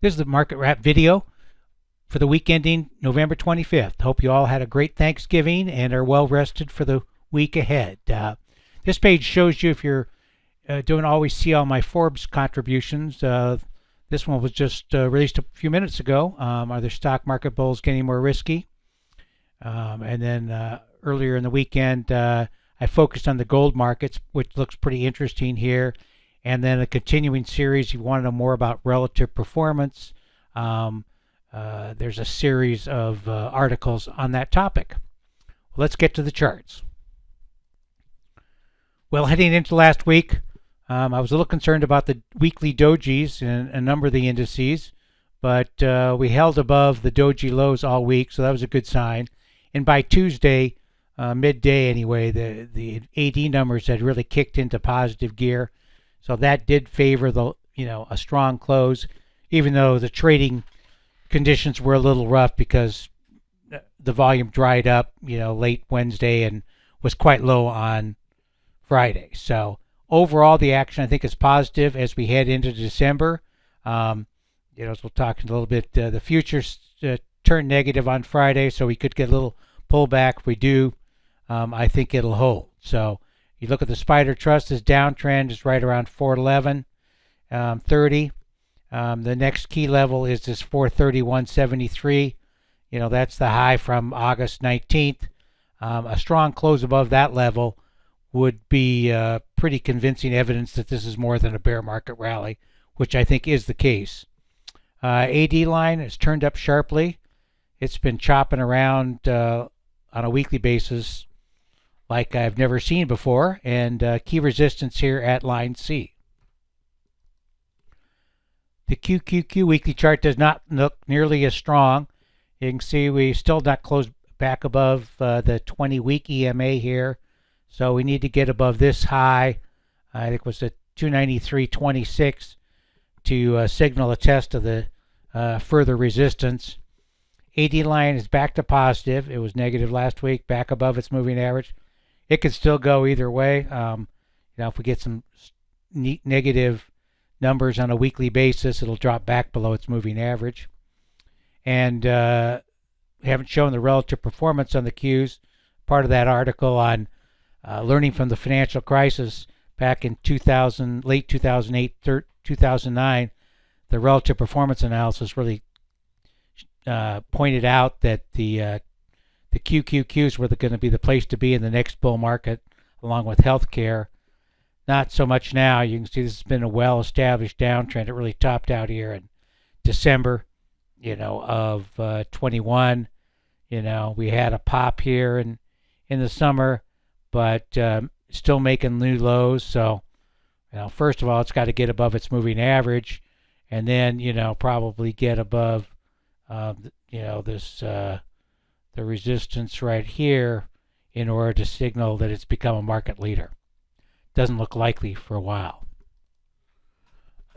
This is the Market Wrap video for the week ending November 25th. Hope you all had a great Thanksgiving and are well rested for the week ahead. This page shows you, if you're don't always see all my Forbes contributions, this one was just released a few minutes ago. Are the stock market bulls getting more risky? And then earlier in the weekend, I focused on the gold markets, which looks pretty interesting here. And then a continuing series, you want to know more about relative performance. There's a series of articles on that topic. Let's get to the charts. Well, heading into last week, I was a little concerned about the weekly dojis in a number of the indices, but we held above the doji lows all week, so that was a good sign. And by Tuesday, midday anyway, the AD numbers had really kicked into positive gear. So that did favor a strong close, even though the trading conditions were a little rough because the volume dried up, late Wednesday and was quite low on Friday. So overall, the action I think is positive as we head into December. As we'll talk in a little bit, the futures turned negative on Friday, so we could get a little pullback. If we do, I think it'll hold. So you look at the Spider Trust, this downtrend is right around 411.30. The next key level is this 431.73. That's the high from August 19th. A strong close above that level would be pretty convincing evidence that this is more than a bear market rally, which I think is the case. AD line has turned up sharply. It's been chopping around on a weekly basis like I've never seen before, and key resistance here at line C. The QQQ weekly chart does not look nearly as strong. You can see we still not closed back above the 20-week EMA here, so we need to get above this high. I think it was at 293.26 to signal a test of the further resistance. AD line is back to positive. It was negative last week, back above its moving average. It could still go either way. If we get some negative numbers on a weekly basis, it'll drop back below its moving average. And we haven't shown the relative performance on the Qs. Part of that article on learning from the financial crisis back in late 2008, 2009, the relative performance analysis really pointed out that the QQQs were going to be the place to be in the next bull market, along with healthcare. Not so much now. You can see this has been a well-established downtrend. It really topped out here in December, of 21. We had a pop here in the summer, but still making new lows. So, first of all, it's got to get above its moving average, and then, probably get above, the resistance right here in order to signal that it's become a market leader. Doesn't look likely for a while.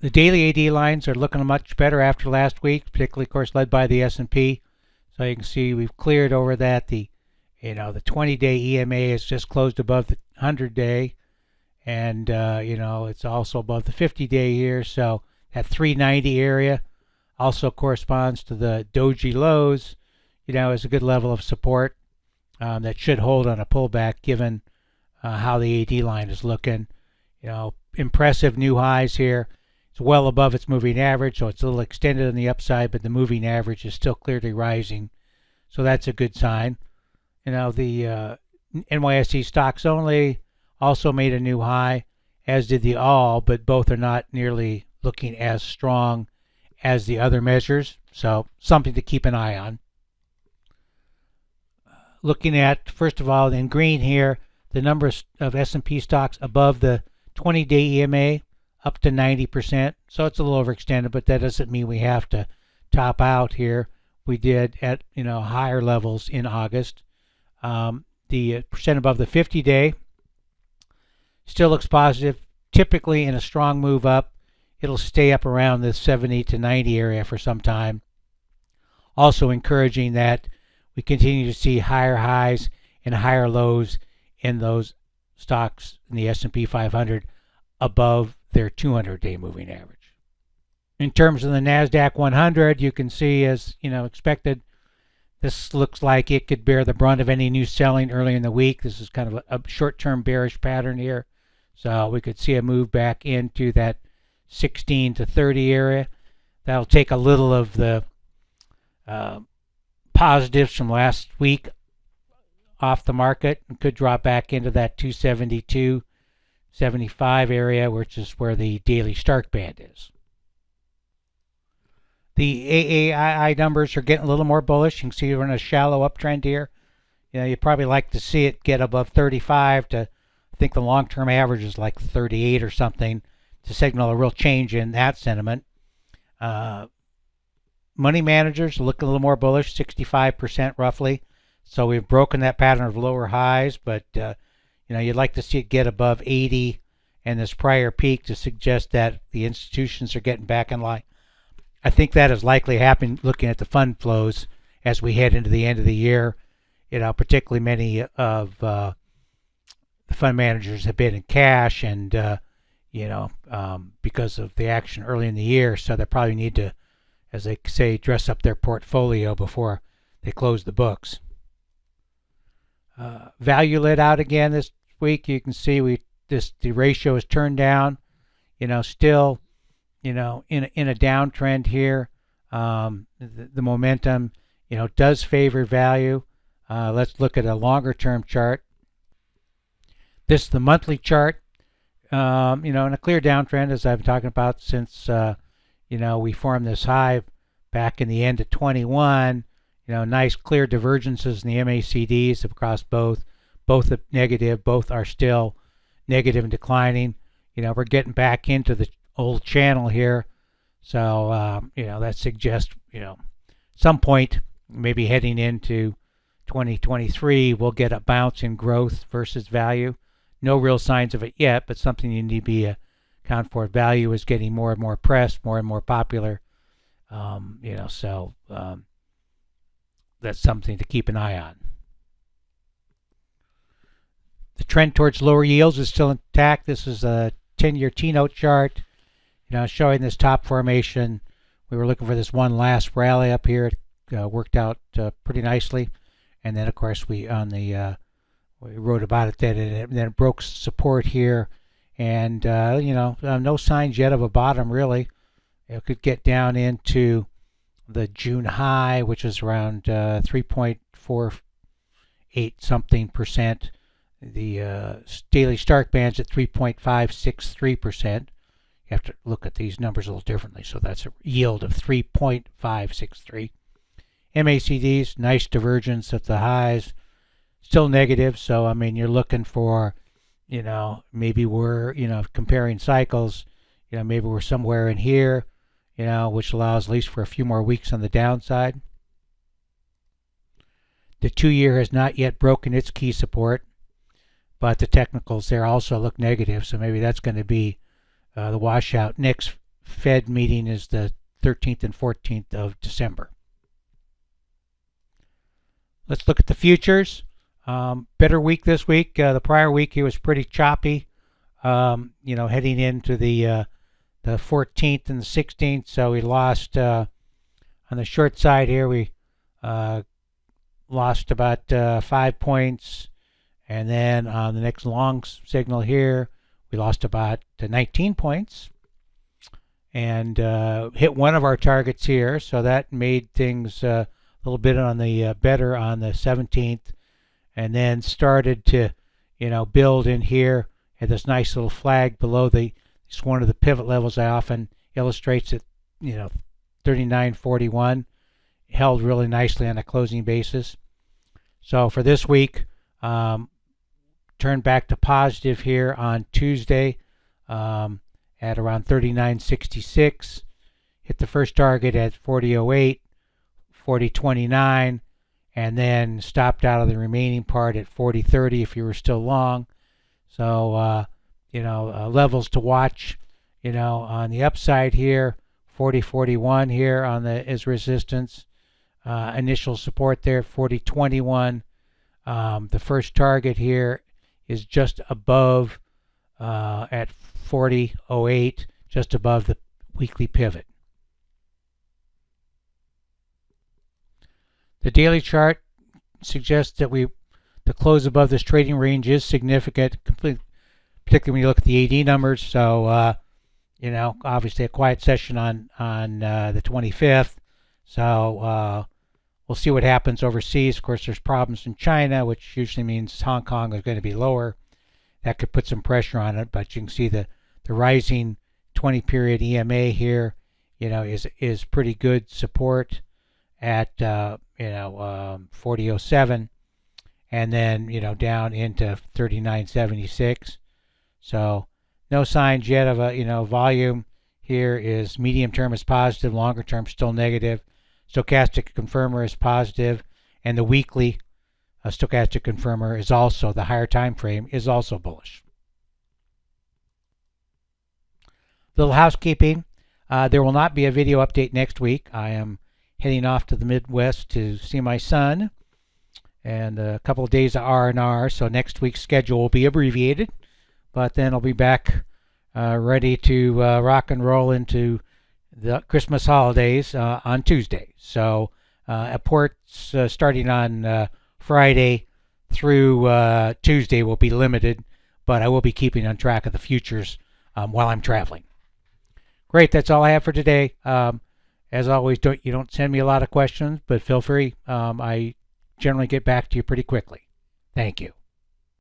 The daily AD lines are looking much better after last week, particularly, of course, led by the S&P. So you can see we've cleared over that. The 20-day EMA is just closed above the 100-day, and it's also above the 50-day here. So that 390 area also corresponds to the doji lows. Is a good level of support that should hold on a pullback given how the AD line is looking. Impressive new highs here. It's well above its moving average, so it's a little extended on the upside, but the moving average is still clearly rising. So that's a good sign. The NYSE stocks only also made a new high, as did the all, but both are not nearly looking as strong as the other measures. So something to keep an eye on. Looking at, first of all, in green here, the number of S&P stocks above the 20-day EMA up to 90%. So it's a little overextended, but that doesn't mean we have to top out here. We did at higher levels in August. The percent above the 50-day still looks positive. Typically, in a strong move up, it'll stay up around the 70 to 90 area for some time. Also encouraging that we continue to see higher highs and higher lows in those stocks in the S&P 500 above their 200-day moving average. In terms of the NASDAQ 100, you can see, as expected, this looks like it could bear the brunt of any new selling early in the week. This is kind of a short-term bearish pattern here. So we could see a move back into that 16 to 30 area. That'll take a little of the positives from last week off the market and could drop back into that 272.75 area, which is where the daily Stark band is. The AAII numbers are getting a little more bullish. You can see we're in a shallow uptrend here. You'd probably like to see it get above 35 to, I think the long-term average is like 38 or something, to signal a real change in that sentiment. Money managers look a little more bullish, 65% roughly. So we've broken that pattern of lower highs, but you'd like to see it get above 80 and this prior peak to suggest that the institutions are getting back in line. I think that is likely happening looking at the fund flows as we head into the end of the year. Particularly many of the fund managers have been in cash and because of the action early in the year, so they probably need to, as they say, dress up their portfolio before they close the books. Value lit out again this week. You can see the ratio is turned down. Still, in a downtrend here. The momentum, does favor value. Let's look at a longer term chart. This is the monthly chart. In a clear downtrend, as I've been talking about since we formed this high back in the end of 21. Nice clear divergences in the MACDs across both negative, both are still negative and declining. We're getting back into the old channel here, so that suggests some point maybe heading into 2023 we'll get a bounce in growth versus value. No real signs of it yet, but something you need to be account for. Value is getting more and more press, more and more popular. That's something to keep an eye on. The trend towards lower yields is still intact. This is a 10-year T-note chart, showing this top formation. We were looking for this one last rally up here. It worked out pretty nicely, and then of course we wrote about it then, and then it broke support here, and no signs yet of a bottom really. It could get down into the June high, which is around 3.48 something percent. The daily Stark band's at 3.563%. You have to look at these numbers a little differently, so that's a yield of 3.563. MACDs, nice divergence at the highs, still negative. So you're looking for, maybe we're, comparing cycles, maybe we're somewhere in here, which allows at least for a few more weeks on the downside. The 2-year has not yet broken its key support, but the technicals there also look negative, so maybe that's going to be the washout. Next Fed meeting is the 13th and 14th of December. Let's look at the futures. Better week this week. The prior week it was pretty choppy, heading into the 14th and the 16th. So we lost on the short side here. We lost about 5 points, and then on the next long signal here, we lost about 19 points, and hit one of our targets here. So that made things a little bit on the better on the 17th, and then started to build in here at this nice little flag below it's one of the pivot levels I often illustrates at 39.41. Held really nicely on a closing basis. So for this week, turned back to positive here on Tuesday at around 39.66. Hit the first target at 40.08, 40.29, and then stopped out of the remaining part at 40.30 if you were still long. So levels to watch, on the upside here, 40.41 here on is resistance. Initial support there, 40.21. The first target here is just above at 40.08, just above the weekly pivot. The daily chart suggests that the close above this trading range is significant, particularly when you look at the AD numbers. So, obviously a quiet session on the 25th. So we'll see what happens overseas. Of course, there's problems in China, which usually means Hong Kong is going to be lower. That could put some pressure on it, but you can see the rising 20-period EMA here, is pretty good support at 40.07, and then down into 39.76. So no signs yet of a volume. Here is medium term is positive, longer term still negative. Stochastic confirmer is positive, and the weekly stochastic confirmer is also, the higher time frame is also bullish. Little housekeeping. There will not be a video update next week. I am heading off to the Midwest to see my son, and a couple of days of R&R, so next week's schedule will be abbreviated, but then I'll be back ready to rock and roll into the Christmas holidays on Tuesday. So ports starting on Friday through Tuesday will be limited, but I will be keeping on track of the futures while I'm traveling. Great, that's all I have for today. As always, you don't send me a lot of questions, but feel free. I generally get back to you pretty quickly. Thank you.